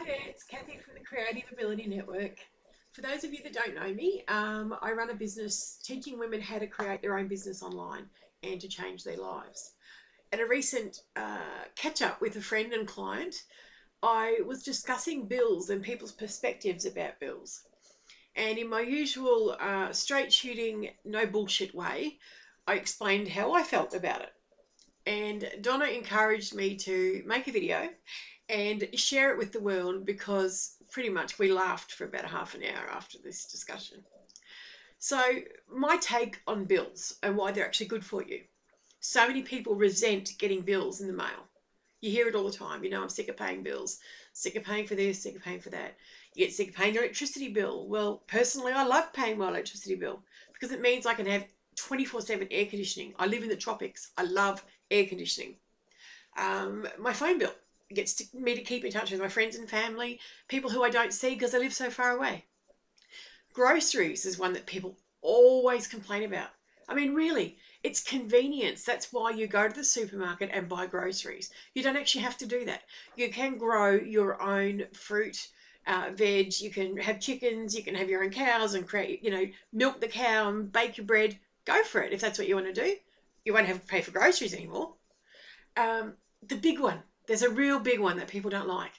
there, it's Kathy from the Creative Ability Network. For those of you that don't know me, I run a business teaching women how to create their own business online and to change their lives. At a recent catch up with a friend and client, I was discussing bills and people's perspectives about bills. And in my usual straight shooting, no bullshit way, I explained how I felt about it. And Donna encouraged me to make a video and share it with the world because pretty much we laughed for about a half an hour after this discussion. So, my take on bills and why they're actually good for you. So many people resent getting bills in the mail. You hear it all the time. You know, I'm sick of paying bills, sick of paying for this, sick of paying for that. You get sick of paying your electricity bill. Well, personally, I love paying my electricity bill because it means I can have 24/7 air conditioning. I live in the tropics. I love air conditioning. My phone bill gets me to keep in touch with my friends and family, people who I don't see because they live so far away. Groceries is one that people always complain about. I mean, really, it's convenience. That's why you go to the supermarket and buy groceries. You don't actually have to do that. You can grow your own fruit, veg. You can have chickens. You can have your own cows and create, milk the cow and bake your bread. Go for it if that's what you want to do. You won't have to pay for groceries anymore. The big one, there's a real big one that people don't like,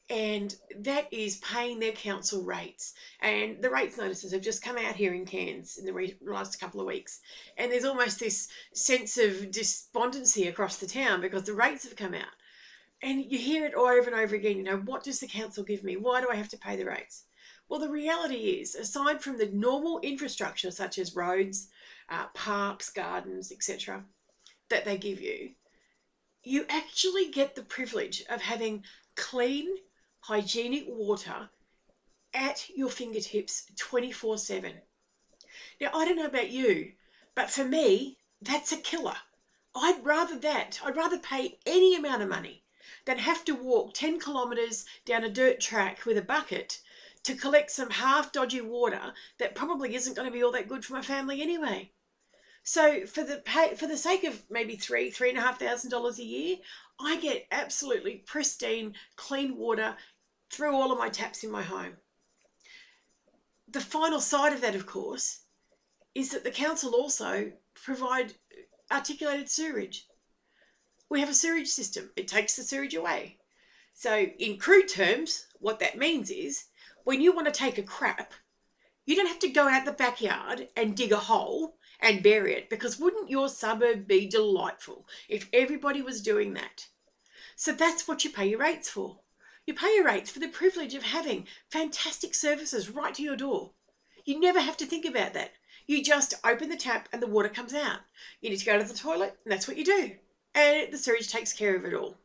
and that is paying their council rates. And the rates notices have just come out here in Cairns in the last couple of weeks, and there's almost this sense of despondency across the town because the rates have come out. And you hear it over and over again, what does the council give me? Why do I have to pay the rates? Well, the reality is, aside from the normal infrastructure such as roads, parks, gardens, etc., that they give you, you actually get the privilege of having clean, hygienic water at your fingertips 24/7. Now, I don't know about you, but for me, that's a killer. I'd rather pay any amount of money than have to walk 10 kilometres down a dirt track with a bucket to collect some half dodgy water that probably isn't going to be all that good for my family anyway. So for the sake of maybe $3,500 a year, I get absolutely pristine, clean water through all of my taps in my home. The final side of that, of course, is that the council also provide articulated sewerage. We have a sewerage system. It takes the sewage away. So in crude terms, what that means is when you want to take a crap, you don't have to go out the backyard and dig a hole and bury it, because wouldn't your suburb be delightful if everybody was doing that? So that's what you pay your rates for. You pay your rates for the privilege of having fantastic services right to your door. You never have to think about that. You just open the tap and the water comes out. You need to go to the toilet, and that's what you do. And the sewage takes care of it all.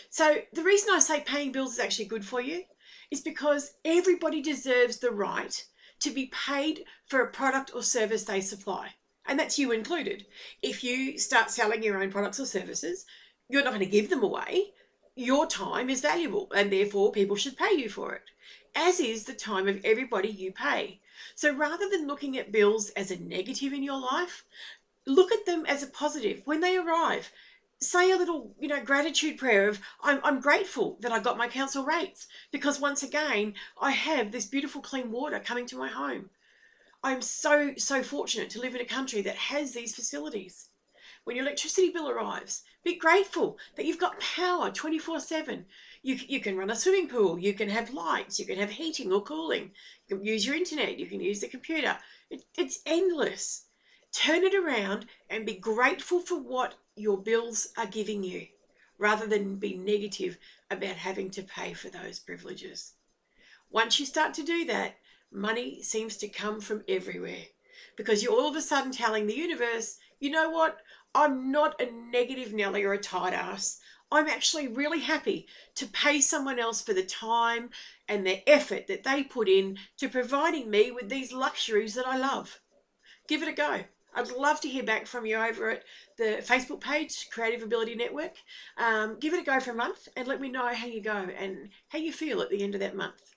So the reason I say paying bills is actually good for you is because everybody deserves the right to be paid for a product or service they supply. And that's you included. If you start selling your own products or services, you're not going to give them away. Your time is valuable, and therefore people should pay you for it, as is the time of everybody you pay. So rather than looking at bills as a negative in your life, look at them as a positive. When they arrive, say a little, gratitude prayer of, I'm grateful that I got my council rates because once again, I have this beautiful clean water coming to my home. I'm so fortunate to live in a country that has these facilities. When your electricity bill arrives, be grateful that you've got power 24/7. You can run a swimming pool, you can have lights, you can have heating or cooling, you can use your internet, you can use the computer. It's endless. Turn it around and be grateful for what your bills are giving you, rather than be negative about having to pay for those privileges. Once you start to do that, money seems to come from everywhere, because you're all of a sudden telling the universe, you know what, I'm not a negative Nelly or a tight ass. I'm actually really happy to pay someone else for the time and the effort that they put in to providing me with these luxuries that I love. Give it a go. I'd love to hear back from you over at the Facebook page, Creative Ability Network. Give it a go for a month and let me know how you go and how you feel at the end of that month.